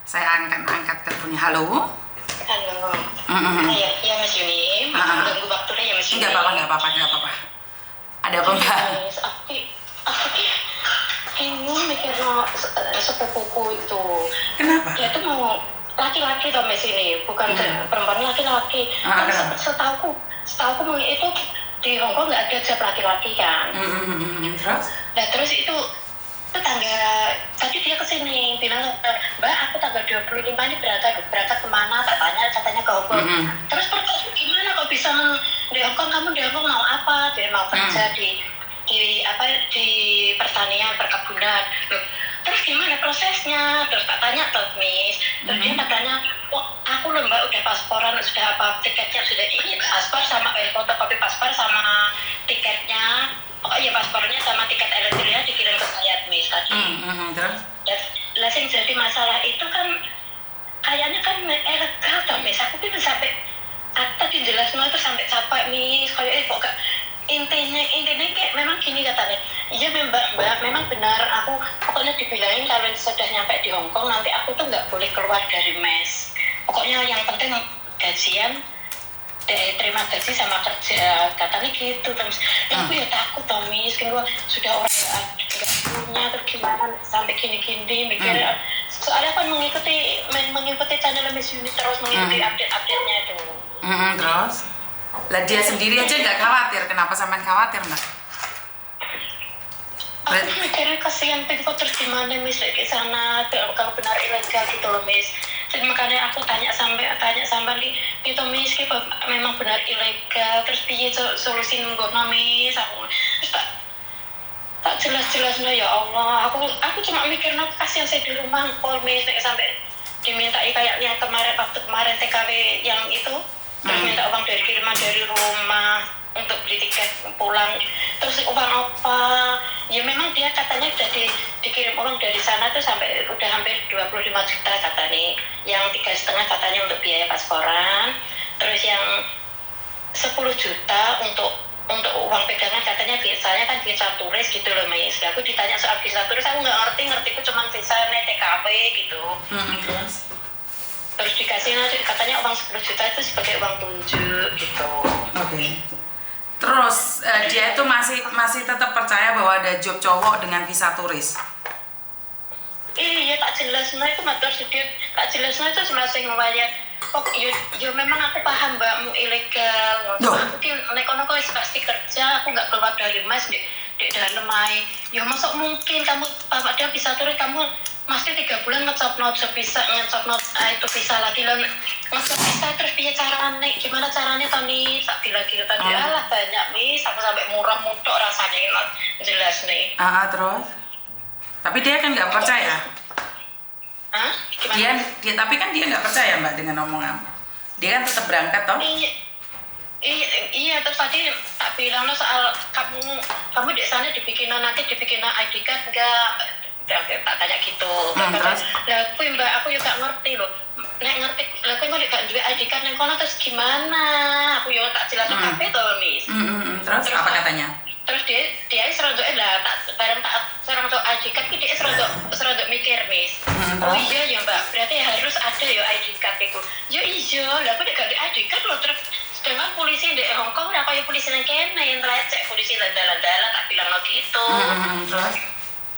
saya angkat teleponnya. Halo. Halo. Ya Mas Yuni, mengganggu waktunya ya Mas Yuni. Enggak apa-apa. Ada apa Mbak? Aku bingung mikir sepupuku itu. Kenapa? Dia tuh mau laki-laki toh Mas ini, bukan perempuan, laki-laki. Setauku itu di Hongkong nggak ada job laki-laki kan. Terus? Nah terus itu tangga tadi dia kesini bilang, Mbak aku tanggal 25 ini berangkat kemana, katanya ke Hongkong. Terus gimana kok bisa di Hongkong, kamu di Hongkong mau apa? Dia mau kerja di pertanian, perkebunan. Loh, terus gimana prosesnya? Terus tak tanya tuh Miss, terus dia katanya, aku loh Mbak udah pasporan, sudah apa, tiketnya sudah ini, paspor sama fotokopi paspor sama tiketnya. Oh iya, paspornya sama tiket elektroniknya dikirim ke saya Miss tadi. Terus? Lah sing jadi masalah itu kan kayaknya kan ilegal toh Miss. Aku kan sampai tadi jelas itu sampai capek Miss. Kayak kok gak intinya kayak memang gini katanya. Iya Mbak, memang benar aku pokoknya dibilangin kalau sudah nyampe di Hongkong nanti aku tuh nggak boleh keluar dari mes. Pokoknya yang penting gajian, terima gaji sama kerja, katanya gitu. Terus aku ya takut toh Miss, kan gua sudah orang nggak punya terus gimana sampai gini mikir. Soalnya kan mengikuti channel Miss Yuni terus mengikuti update-nya itu. Terus? Lah dia sendiri aja nggak khawatir, kenapa sampean khawatir Mbak? Aku mikirnya kasihan kok terus gimana Miss di sana kalau benar ilegal gitu loh Miss. Jadi makanya aku tanya sampai itu Miss memang benar ilegal terus piye solusi nunggunya Miss. Aku terus tak jelas ya Allah. Aku cuma mikir kasihan saya di rumah Paul Miss sampai dimintai kayak yang waktu kemarin TKW yang itu. Terus minta uang kiriman dari rumah untuk beli tiket pulang. Terus uang apa? Ya memang dia katanya udah dikirim uang dari sana tuh sampai udah hampir 25 juta katanya. Yang 3,5 katanya untuk biaya pasporan. Terus yang 10 juta untuk uang pegangan katanya biasanya kan visa turis gitu loh Mas. Aku ditanya soal visa turis aku nggak ngerti cuma visa TKW gitu. Terus dikasih katanya uang 10 juta itu sebagai uang tunjuk gitu. Oke. Terus dia itu masih tetap percaya bahwa ada job cowok dengan visa turis. Iya tak jelas itu matur sedikit tak jelas itu masing membayar. Oh ya memang aku paham Mbak mau ilegal. Aku ki nek-nek pasti kerja aku nggak keluar dari mas di dalam mai. Ya masuk mungkin kamu Bapak dia bisa turis kamu mesti 3 bulan ngecop bisa itu bisa lagi loh ngecop bisa terus gimana caranya Tony tak bilang gitu tadi alah banyak Miss aku sampai murah muntuk rasanya jelas nih. Terus tapi dia kan nggak percaya. Gimana? Dia tapi kan dia nggak percaya Mbak dengan omongan. Dia kan tetap berangkat toh. Iya terus tadi tak bilang soal kamu di sana dibikin ID card enggak. Tak tanya gitu. Lah aku Mbak aku juga ngerti loh. Nek ngerti lah aku nggak duwe ID card nang kono terus gimana? Aku yo tak jelasin kabeh to Miss. Terus apa katanya? Terus dia serodok lah tak serodok ID card dia serodok mikir Miss. Oh iya ya Mbak, berarti harus ada ya ID card itu. Ya iya, lah aku gak ada ID card loh terus sedangkan polisi di Hongkong lah kayak polisi yang kena yang lecek polisi dalan-dalan tak bilang lo gitu.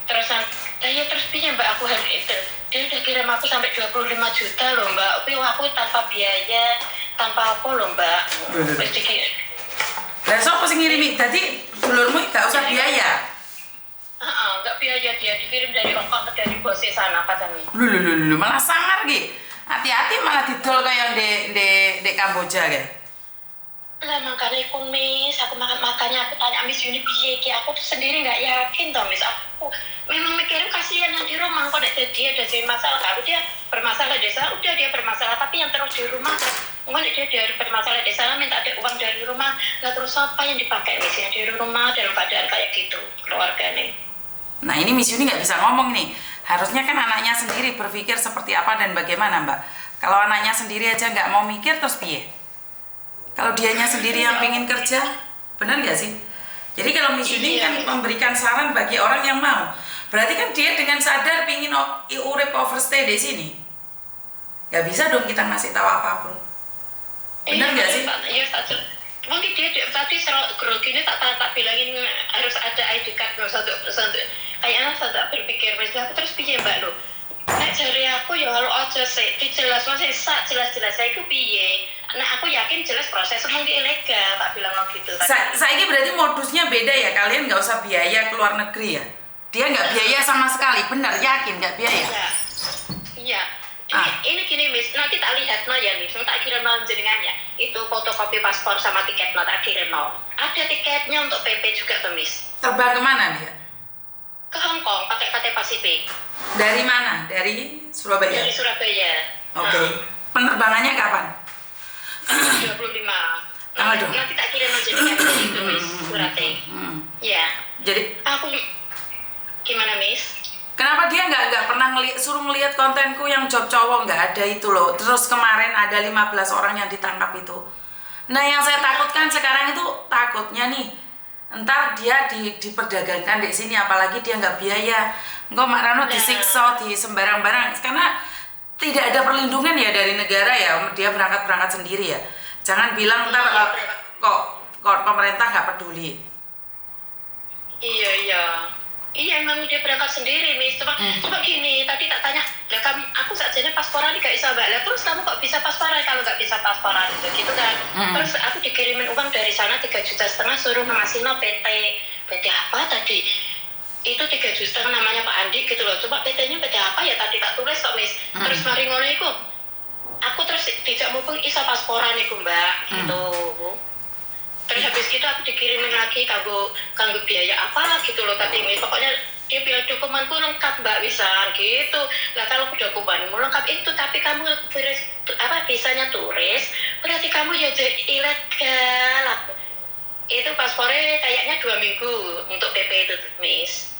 Terus piye Mbak aku hari itu dia udah kirim aku sampai 25 juta loh Mbak. Aku tanpa biaya tanpa apa loh Mbak. Wis dikirim. Lah sapa sing ngirimi? Dadi dulurmu gak usah biaya. Enggak biaya dia dikirim dari Hongkong ke dari bosnya sana katanya. Lu malah sangar ki. Hati-hati malah didol kayak di Kamboja kayak. Lah makanya aku Miss, makanya aku tanya Miss Yuni piye ki aku tuh sendiri nggak yakin toh Miss. Aku memang mikirin kasihan yang di rumah kok dia ada masalah. Kalau dia bermasalah di sana udah dia bermasalah tapi yang terus di rumah mungkin dia bermasalah di sana minta ada uang dari rumah. Lah terus apa yang dipakai Miss yang di rumah dalam keadaan kayak gitu keluarganya. Nah ini Miss Yuni nggak bisa ngomong nih. Harusnya kan anaknya sendiri berpikir seperti apa dan bagaimana Mbak. Kalau anaknya sendiri aja nggak mau mikir terus piye? Kalau dianya sendiri yang pengen kerja, benar nggak sih? Jadi kalau Miss Yuni kan memberikan saran bagi orang yang mau. Berarti kan dia dengan sadar pingin urip overstay di sini. Gak bisa dong kita ngasih tahu apapun. Benar nggak sih? Iya, mungkin dia tadi groginya tak bilangin harus ada ID card loh satu kayaknya saya tak berpikir aku terus piye mbak lo. Nek jari aku ya kalau aja sih dijelas masih jelas saya itu piye. Nah aku yakin jelas proses mungkin ilegal tak bilang gitu. Saya ini berarti modusnya beda ya, kalian nggak usah biaya keluar negeri ya? Dia nggak biaya sama sekali, benar yakin nggak biaya? Iya. Ini gini Miss, nanti tak lihat no ya Miss, tak kirim no jenengannya. Itu fotokopi paspor sama tiket no tak kirim no. Ada tiketnya untuk PP juga tuh Miss. Terbang kemana dia? Ke Hong Kong pakai KT Pasifik. Dari mana? Dari Surabaya? Dari Surabaya. Oke. Penerbangannya kapan? 25. Tanggal 2. Nanti tak kirim no jenengannya itu Miss, suratnya. Iya. Jadi aku gimana Miss? kenapa dia nggak pernah suruh ngelihat kontenku yang job cowok, nggak ada itu loh. Terus kemarin ada 15 orang yang ditangkap itu. Nah yang saya takutkan sekarang itu takutnya nih entar dia diperdagangkan di sini, apalagi dia nggak biaya. Engkau Mak Rano disiksa di sembarang-barang karena tidak ada perlindungan ya dari negara ya. Dia berangkat sendiri ya. Jangan bilang ntar kok pemerintah nggak peduli. Iya emang dia berangkat sendiri Miss. Coba gini, tadi tak tanya, ya kamu, aku sajanya pasporan gak bisa mbak. Lah terus kamu kok bisa pasporan kalau gak bisa pasporan gitu kan? Terus aku dikirimin uang dari sana 3,5 juta suruh ngasih no PT apa tadi? Itu 3,5 juta namanya Pak Andi gitu loh. Coba PT-nya PT apa ya tadi tak tulis kok Miss. Terus mari ngono iku. Aku terus tidak mumpung isa pasporan iku mbak gitu. Terus habis itu aku dikirimin lagi kanggo biaya apa gitu loh tadi Miss. Pokoknya dia bilang dokumenku lengkap mbak bisa gitu. Lah kalau dokumenmu lengkap itu tapi kamu visanya turis berarti kamu ya ilegal. Itu paspornya kayaknya 2 minggu untuk PP itu Miss.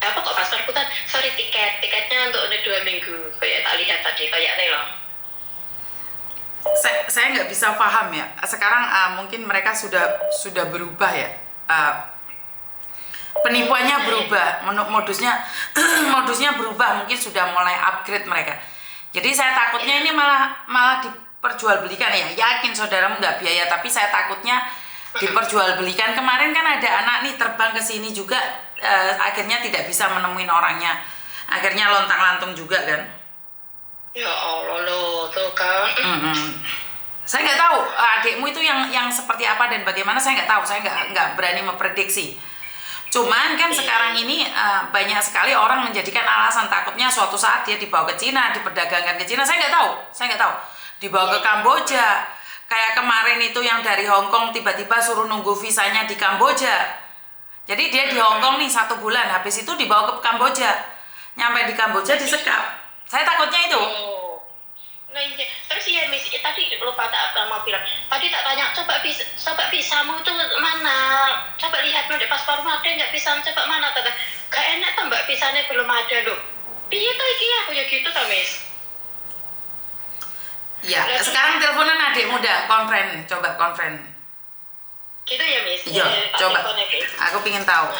Apa kok pasporku kan sorry tiketnya untuk 2 minggu kayak tak lihat tadi kayaknya loh. Saya nggak bisa paham ya. Sekarang mungkin mereka sudah berubah ya. Penipuannya berubah, modusnya berubah, mungkin sudah mulai upgrade mereka. Jadi saya takutnya ini malah diperjualbelikan ya. Yakin saudaramu nggak biaya, tapi saya takutnya diperjualbelikan. Kemarin kan ada anak nih terbang ke sini juga, akhirnya tidak bisa menemuin orangnya. Akhirnya lontang-lantung juga kan. Ya Allah loh, tuh kan. Saya nggak tahu adikmu itu yang seperti apa dan bagaimana, saya nggak tahu. Saya nggak berani memprediksi. Cuman kan sekarang ini banyak sekali orang menjadikan alasan takutnya suatu saat dia dibawa ke Cina, diperdagangkan ke Cina. Saya nggak tahu. Dibawa ke Kamboja. Kayak kemarin itu yang dari Hong Kong tiba-tiba suruh nunggu visanya di Kamboja. Jadi dia di Hong Kong nih 1 bulan, habis itu dibawa ke Kamboja. Nyampe di Kamboja disekap. Saya takutnya itu. Nah iya, terus ya Miss, tadi lupa tak mau bilang. Tadi tak tanya, coba visamu itu mana? Coba lihat di paspormu ada nggak visa? Coba mana? Kata, gak enak tuh mbak visanya belum ada loh. Piye tuh iki aku ya gitu tuh Miss. Iya, sekarang teleponan adik muda, coba konfren. Gitu ya Miss. Iya, coba. Aku pingin tahu.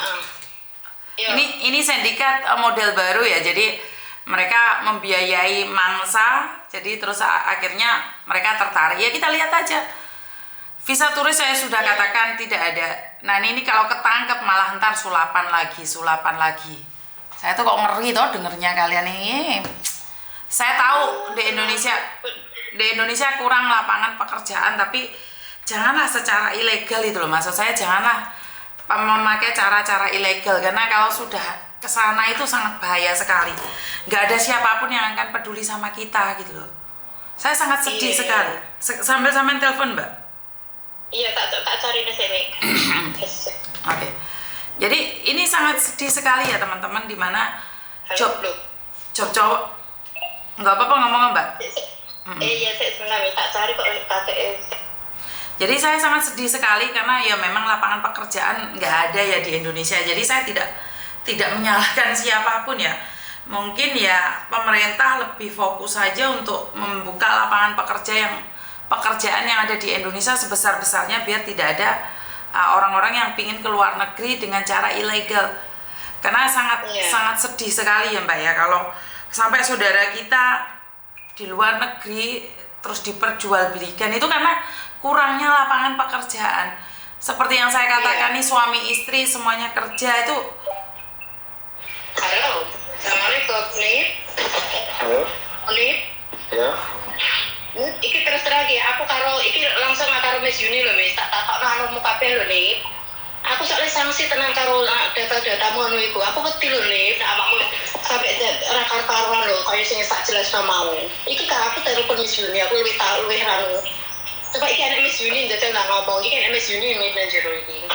Ini sindikat model baru ya, jadi mereka membiayai mangsa, jadi terus akhirnya mereka tertarik. Ya kita lihat aja. Visa turis saya sudah katakan tidak ada. Nah ini kalau ketangkep malah ntar sulapan lagi. Saya tuh kok ngeri toh dengernya kalian ini. Saya tahu di Indonesia kurang lapangan pekerjaan, tapi janganlah secara ilegal itu loh. Maksud saya janganlah memakai cara-cara ilegal, karena kalau sudah kesana itu sangat bahaya sekali. Nggak ada siapapun yang akan peduli sama kita gitu loh. Saya sangat sedih sekali. Sambil sampean telepon mbak. Iya tak cari di sini. Oke. Jadi ini sangat sedih sekali ya teman-teman, dimana job cowok nggak apa-apa ngomong mbak. Iya saya sebenarnya tak cari kok KTS. Jadi saya sangat sedih sekali karena ya memang lapangan pekerjaan nggak ada ya di Indonesia. Jadi saya tidak menyalahkan siapapun ya. Mungkin ya pemerintah lebih fokus saja untuk membuka lapangan pekerjaan yang ada di Indonesia sebesar-besarnya biar tidak ada orang-orang yang pingin keluar negeri dengan cara ilegal. Karena sangat sedih sekali ya Mbak ya kalau sampai saudara kita di luar negeri terus diperjualbelikan itu karena kurangnya lapangan pekerjaan. Seperti yang saya katakan nih, suami istri semuanya kerja itu. Halo, assalamualaikum Nip. Halo. Nip. Ya. Iki terus lagi, aku iki langsung karo Miss Yuni lho Miss, tak takokno anu kabeh lho Nip. Aku soalnya sanksi tenang karo data-datamu anu iku. Aku wedi lho Nip, nek awakmu sampe ora karo-karuan lho, kaya sing tak jelasno mau. Iki kan aku telepon Miss Yuni, aku luwih anu. Coba iki anak Miss Yuni njajal nggak ngomong, iki anak Miss Yuni Miss jero iki.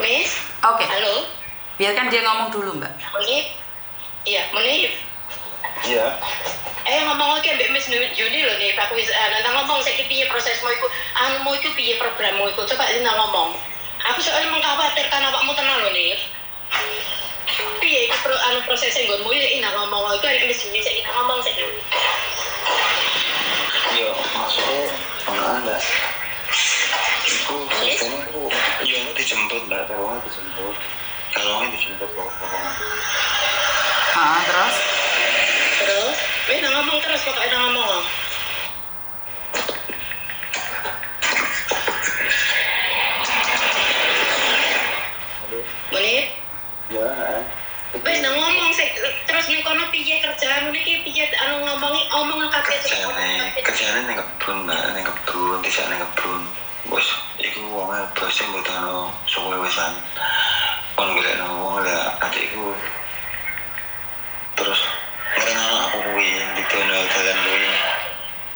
Miss? Oke. Halo? Biarkan dia ngomong dulu Mbak. Menip? Iya, Menip. Iya. Ngomong lagi ambek Miss Yuni lho nih, aku wis nang ngomong saiki piye prosesmu iku, anumu iku piye programmu iku, coba nang ngomong. Aku soalnya mengkhawatirkan awakmu tenang lho nih. Piye iku prosesnya nggonmu iki nang ngomong iku arek Miss Yuni saiki nang ngomong saiki. Iya, maksudnya enggak. Iku sekarang aku iya dijemput Mbak, kalongnya dijemput pokoknya. Terus? Terus? Nang ngomong terus pokoknya nang ngomong. Menit? Ya. Wis nang ngomong terus ning kono piye kerjaan iki piye anu omong kabeh Kerjane ning kebun Mbak, ning kebun, desa ning kebun. Bos, iku wonge bos sing mbutuhno suwe wesan. Kon golekno wong lah adikku. Terus karena aku kuwi ditono dalan kuwi.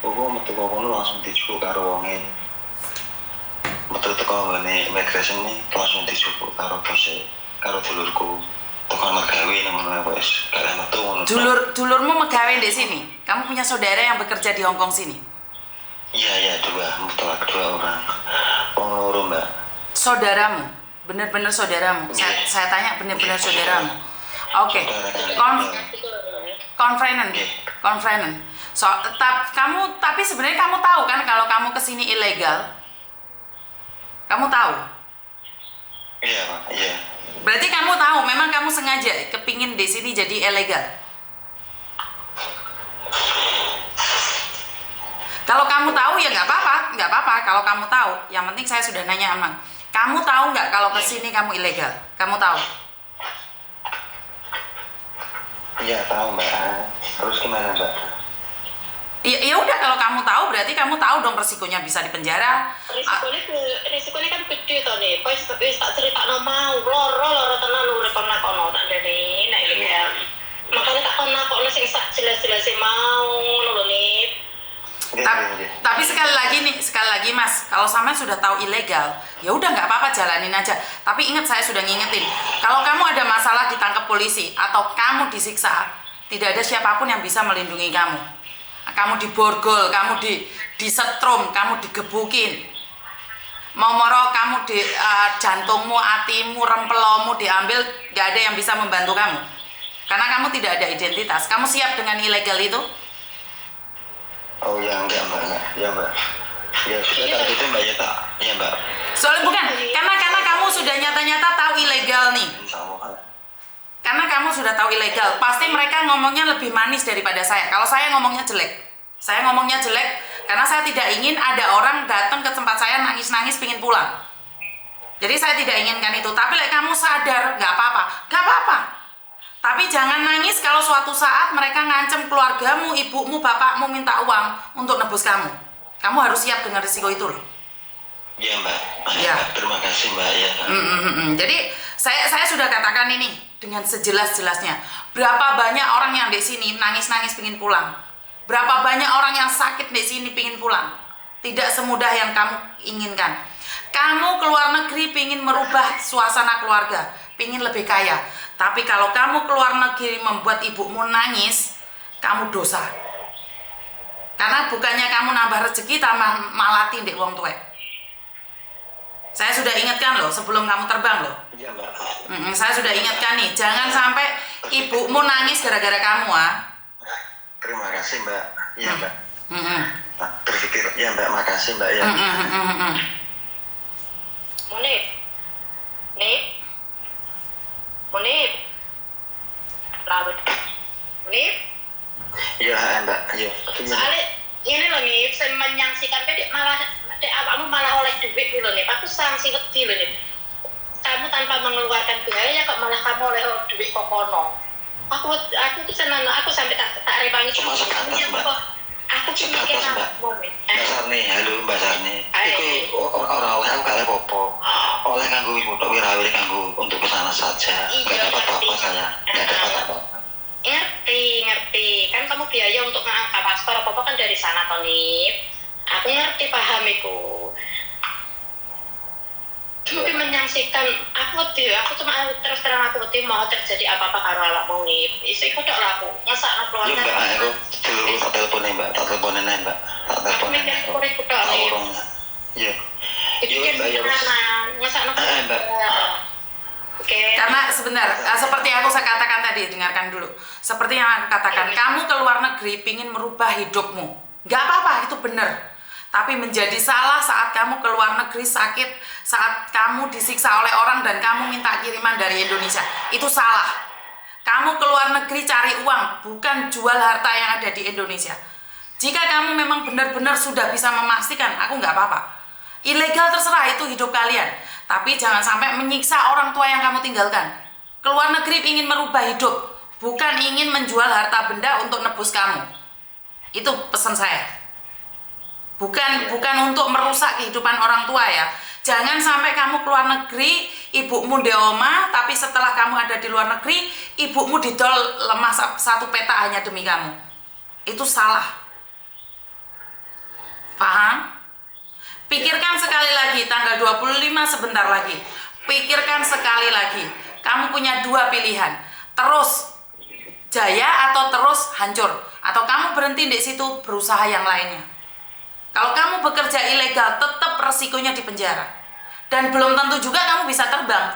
Aku metu kono langsung dijupuk karo wonge. Metu teko ngene migration nih langsung dijupuk karo bose, karo dulurku. Tukang megawe nang ngono wis gak metu ngono. Dulurmu megawe di sini. Kamu punya saudara yang bekerja di Hong Kong sini? Iya, dua orang. Wong loro, Mbak. Saudaramu, benar-benar saudaramu. Saya tanya benar-benar saudaramu. Oke. Conference. Tapi sebenarnya kamu tahu kan kalau kamu kesini ilegal? Kamu tahu? Iya, Pak. Iya. Berarti kamu tahu, memang kamu sengaja kepingin di sini jadi ilegal. Kalau kamu tahu ya nggak apa-apa. Kalau kamu tahu, yang penting saya sudah nanya emang. Kamu tahu nggak kalau kesini kamu ilegal? Kamu tahu? Iya tahu Mbak. Terus gimana Mbak? Ya udah kalau kamu tahu berarti kamu tahu dong resikonya bisa dipenjara. Risikonya kan gede toh nih. Wis tak critakno mau loro tenan urip kono tak dene nek ya. Makanya tak kono sing sak jelas-jelas mau ngono lho nih. Tapi sekali lagi Mas, kalau sampean sudah tahu ilegal, ya udah nggak apa-apa jalanin aja. Tapi ingat saya sudah ngingetin, kalau kamu ada masalah ditangkap polisi atau kamu disiksa, tidak ada siapapun yang bisa melindungi kamu. Kamu diborgol, kamu disetrum, kamu digebukin. Mau moro kamu di jantungmu, hatimu, rempelomu diambil, nggak ada yang bisa membantu kamu. Karena kamu tidak ada identitas. Kamu siap dengan ilegal itu? Oh ya enggak Mbak, ya Mbak. Ya sudah kalau gitu Mbak ya tak, ya Mbak. Soalnya bukan, karena kamu sudah nyata-nyata tahu ilegal nih. Karena kamu sudah tahu ilegal, pasti mereka ngomongnya lebih manis daripada saya. Kalau saya ngomongnya jelek, karena saya tidak ingin ada orang datang ke tempat saya nangis-nangis pingin pulang. Jadi saya tidak inginkan itu. Tapi kamu sadar, nggak apa-apa. Tapi jangan nangis kalau suatu saat mereka ngancem keluargamu, ibumu, bapakmu minta uang untuk nebus kamu. Kamu harus siap dengan risiko itu loh. Iya Mbak. Ya. Terima kasih Mbak ya. Jadi saya sudah katakan ini dengan sejelas-jelasnya. Berapa banyak orang yang di sini nangis-nangis pingin pulang. Berapa banyak orang yang sakit di sini pingin pulang. Tidak semudah yang kamu inginkan. Kamu keluar negeri pingin merubah suasana keluarga, pingin lebih kaya. Tapi kalau kamu keluar negeri membuat ibumu nangis, kamu dosa. Karena bukannya kamu nambah rezeki, tambah malah tindik wong tuwek. Saya sudah ingatkan loh sebelum kamu terbang loh. Iya Mbak. Saya sudah ingatkan nih, jangan sampai ibumu nangis gara-gara kamu Terima kasih Mbak. Iya Mbak. Berpikir ya Mbak, makasih Mbak ya. Munib. lawan. Nih, Iya, Mbak. Iya. soalnya ini loh nih, saya menyaksikan dek malah dek awakmu malah oleh duit dulu nih. Aku sanksi wedi loh nih. Kamu tanpa mengeluarkan biaya kok malah kamu oleh duit kokono. Aku tuh senang, aku sampai tak rewangi Cuma sebatas, Mbak. Aku cuma Sebatas, kira Mbak. momen. Mbak Sarni, halo Mbak Sarni. Iku orang oleh aku kalian popo. Oleh kanggo ibu tok wirawiri kanggo untuk kesana saja. Nggak dapat apa-apa saya. Nggak dapat apa-apa. Ngerti kan kamu biaya untuk ngangkat paspor apa kan dari sana Tony. Aku ngerti paham iku. Mungkin menyaksikan aku cuma terus terang aku mau terjadi apa-apa karo awakmu nih. Iku tok lah aku ngesakno Iya keluarga. Mbak, aku dulu tak teleponin Mbak. Tak teleponin Mbak. Tak Aku teleponin. mikir kuriku tok Tak nih. urungnya. Iya. Itu kan Mbak, ya, wis. ngesakno Mbak. Oke. Karena sebentar, seperti yang saya katakan tadi, dengarkan dulu. Seperti yang aku katakan, kamu ke luar negeri pingin merubah hidupmu. Nggak apa-apa, itu benar. Tapi menjadi salah saat kamu ke luar negeri sakit, saat kamu disiksa oleh orang dan kamu minta kiriman dari Indonesia. Itu salah. Kamu ke luar negeri cari uang, bukan jual harta yang ada di Indonesia. Jika kamu memang benar-benar sudah bisa memastikan, aku nggak apa-apa. Ilegal terserah, itu hidup kalian. Tapi jangan sampai menyiksa orang tua yang kamu tinggalkan. Ke luar negeri ingin merubah hidup, bukan ingin menjual harta benda untuk nebus kamu. Itu pesan saya. Bukan untuk merusak kehidupan orang tua ya. Jangan sampai kamu keluar negeri, ibumu di oma, tapi setelah kamu ada di luar negeri, ibumu didol lemah satu peta hanya demi kamu. Itu salah. Paham? Pikirkan sekali lagi, tanggal 25 sebentar lagi. Pikirkan sekali lagi. Kamu punya dua pilihan. Terus jaya atau terus hancur. Atau kamu berhenti di situ berusaha yang lainnya. Kalau kamu bekerja ilegal, tetap resikonya di penjara. Dan belum tentu juga kamu bisa terbang.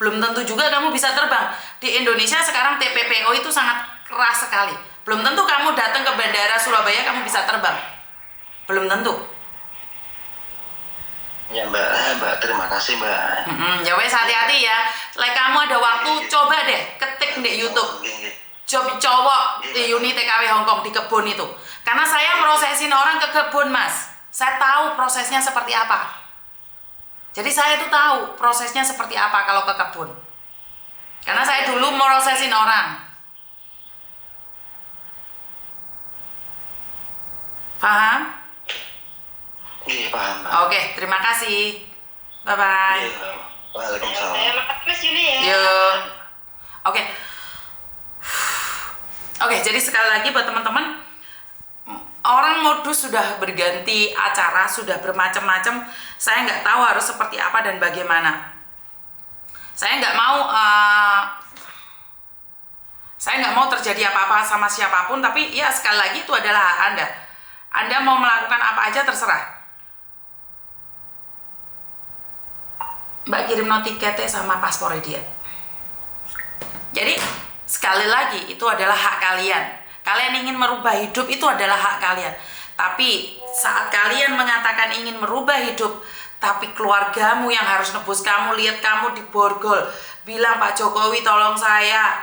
Belum tentu juga kamu bisa terbang. Di Indonesia sekarang TPPO itu sangat keras sekali. Belum tentu kamu datang ke bandara Surabaya kamu bisa terbang. Belum tentu. Ya Mbak, terima kasih Mbak. Ya wes, hati-hati ya. Like kamu ada waktu, coba deh ketik di YouTube. Job cowok di unit TKW Hongkong di kebun itu. Karena saya merosesin orang ke kebun, Mas. Saya tahu prosesnya seperti apa. Jadi saya itu tahu prosesnya seperti apa kalau ke kebun. Karena saya dulu merosesin orang. Paham? Iya, paham Mbak. Oke, terima kasih. Bye-bye. Iya, Waalaikumsalam. Makasih Mas Yuni ya. Yuk. Oke, jadi sekali lagi buat teman-teman, orang modus sudah berganti, acara sudah bermacam-macam. Saya nggak tahu harus seperti apa dan bagaimana. Saya nggak mau terjadi apa-apa sama siapapun, tapi ya sekali lagi itu adalah hak Anda. Anda mau melakukan apa aja terserah. Mbak kirim tiketnya sama paspornya dia. Jadi sekali lagi itu adalah hak kalian. Kalian ingin merubah hidup itu adalah hak kalian. Tapi saat kalian mengatakan ingin merubah hidup, tapi keluargamu yang harus nebus kamu, lihat kamu di borgol, bilang Pak Jokowi tolong saya,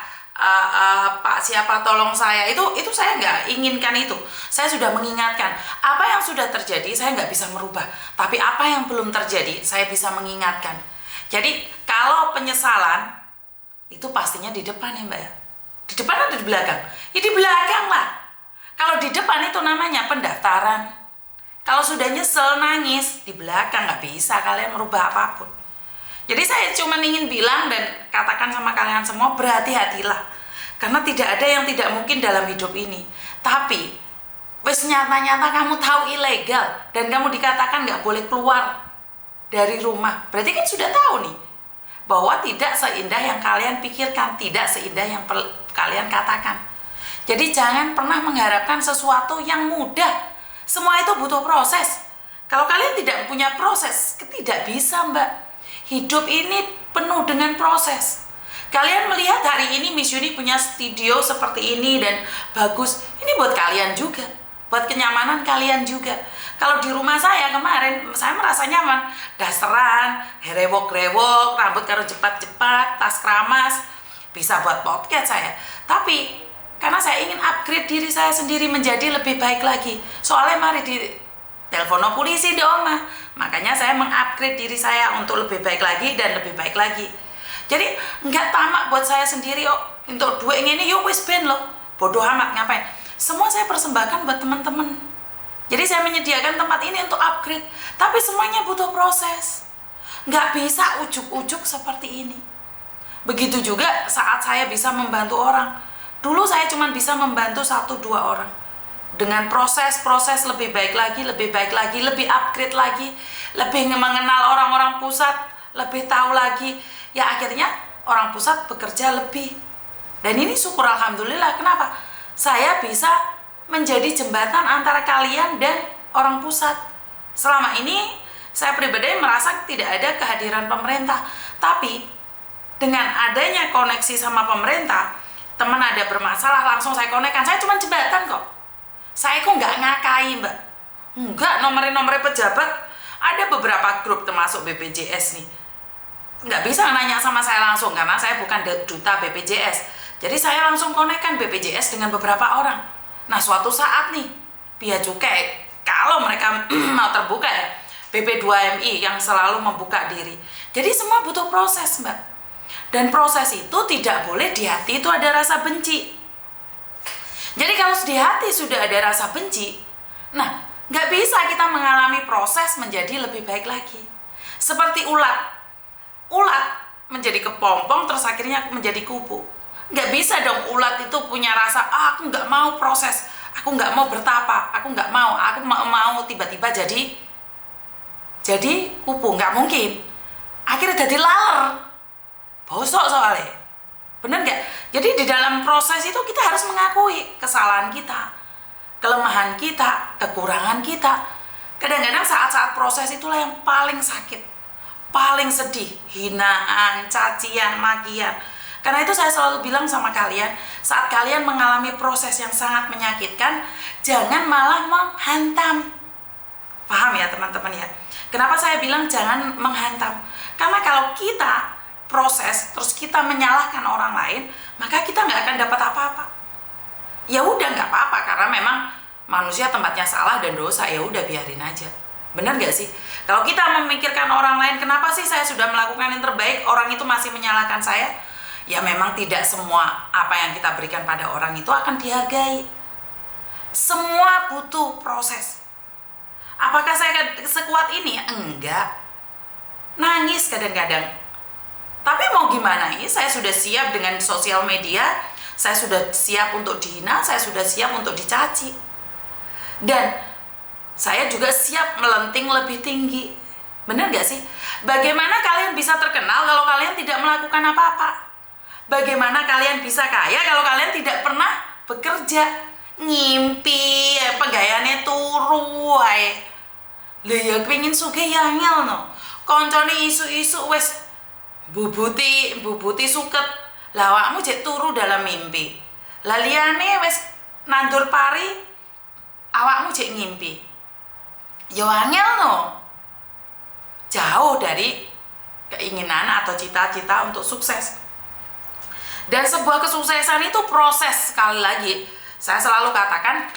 Pak siapa tolong saya, itu saya nggak inginkan itu. Saya sudah mengingatkan apa yang sudah terjadi saya nggak bisa merubah, tapi apa yang belum terjadi saya bisa mengingatkan. Jadi kalau penyesalan itu pastinya di depan ya Mbak ya. Di depan atau di belakang? Ya di belakang lah. Kalau di depan itu namanya pendaftaran. Kalau sudah nyesel nangis, di belakang nggak bisa kalian merubah apapun. Jadi saya cuma ingin bilang dan katakan sama kalian semua, berhati-hatilah. Karena tidak ada yang tidak mungkin dalam hidup ini. Tapi wes nyata-nyata kamu tahu ilegal dan kamu dikatakan nggak boleh keluar dari rumah. Berarti kan sudah tahu nih bahwa tidak seindah yang kalian pikirkan, tidak seindah yang kalian katakan. Jadi jangan pernah mengharapkan sesuatu yang mudah. Semua itu butuh proses. Kalau kalian tidak punya proses, tidak bisa Mbak. Hidup ini penuh dengan proses. Kalian melihat hari ini Miss Yuni punya studio seperti ini dan bagus. Ini buat kalian juga, buat kenyamanan kalian juga. Kalau di rumah saya kemarin, saya merasa nyaman. Dasteran, rewok-rewok, rambut karo jepat-jepat, tas keramas. bisa buat podcast saya. Tapi karena saya ingin upgrade diri saya sendiri menjadi lebih baik lagi. Soalnya mari di telepon polisi di omah. Makanya saya mengupgrade diri saya untuk lebih baik lagi dan lebih baik lagi. Jadi nggak tamak buat saya sendiri, untuk duit ini yuk wis ben loh. Bodoh amat ngapain. Semua saya persembahkan buat teman-teman. Jadi saya menyediakan tempat ini untuk upgrade. Tapi semuanya butuh proses. Nggak bisa ujuk-ujuk seperti ini. Begitu juga saat saya bisa membantu orang. Dulu saya cuma bisa membantu 1-2 orang. Dengan proses-proses lebih baik lagi, lebih upgrade lagi, lebih mengenal orang-orang pusat, lebih tahu lagi. Ya akhirnya orang pusat bekerja lebih. Dan ini syukur alhamdulillah. Kenapa? Saya bisa menjadi jembatan antara kalian dan orang pusat. Selama ini saya pribadi merasa tidak ada kehadiran pemerintah. Tapi dengan adanya koneksi sama pemerintah, teman ada bermasalah langsung saya konekkan. Saya cuma jembatan kok. Saya kok nggak ngakai mbak. Enggak, nomor-nomor pejabat. Ada beberapa grup termasuk BPJS nih. Nggak bisa nanya sama saya langsung karena saya bukan duta BPJS. Jadi saya langsung konekkan BPJS dengan beberapa orang. Nah suatu saat nih, Bea Cukai, kalau mereka mau terbuka ya, BP2MI yang selalu membuka diri. Jadi semua butuh proses mbak. Dan proses itu tidak boleh di hati itu ada rasa benci. Jadi kalau di hati sudah ada rasa benci, nah nggak bisa kita mengalami proses menjadi lebih baik lagi. Seperti ulat menjadi kepompong terus akhirnya menjadi kupu. Nggak bisa dong ulat itu punya rasa, aku nggak mau proses, aku nggak mau bertapa, aku mau tiba-tiba jadi kupu, nggak mungkin. Akhirnya jadi laler, bosok soalnya. Bener nggak? Jadi di dalam proses itu kita harus mengakui kesalahan kita, kelemahan kita, kekurangan kita. Kadang-kadang saat-saat proses itulah yang paling sakit, paling sedih, hinaan, cacian, makian. Karena itu saya selalu bilang sama kalian, saat kalian mengalami proses yang sangat menyakitkan, jangan malah menghantam. Paham ya teman-teman ya? Kenapa saya bilang jangan menghantam? Karena kalau kita proses terus kita menyalahkan orang lain, maka kita nggak akan dapat apa-apa. Ya udah nggak apa-apa karena memang manusia tempatnya salah dan dosa, ya udah biarin aja. Benar nggak sih? Kalau kita memikirkan orang lain, kenapa sih saya sudah melakukan yang terbaik, orang itu masih menyalahkan saya? Ya memang tidak semua apa yang kita berikan pada orang itu akan dihargai. Semua butuh proses. Apakah saya sekuat ini? Enggak. Nangis kadang-kadang. Tapi mau gimana ini? Saya sudah siap dengan sosial media, saya sudah siap untuk dihina, saya sudah siap untuk dicaci. Dan saya juga siap melenting lebih tinggi. Benar gak sih? Bagaimana kalian bisa terkenal kalau kalian tidak melakukan apa-apa? Bagaimana kalian bisa kaya kalau kalian tidak pernah bekerja? Ngimpi, pegayane turu wae. Lha ya pengin sugih ya angel no. Koncone isu-isu wis bubuti suket. Lah awakmu jek turu dalam mimpi. Lah liyane wis nandur pari, awakmu jek ngimpi. Ya angel no. Jauh dari keinginan atau cita-cita untuk sukses. Dan sebuah kesuksesan itu proses, sekali lagi saya selalu katakan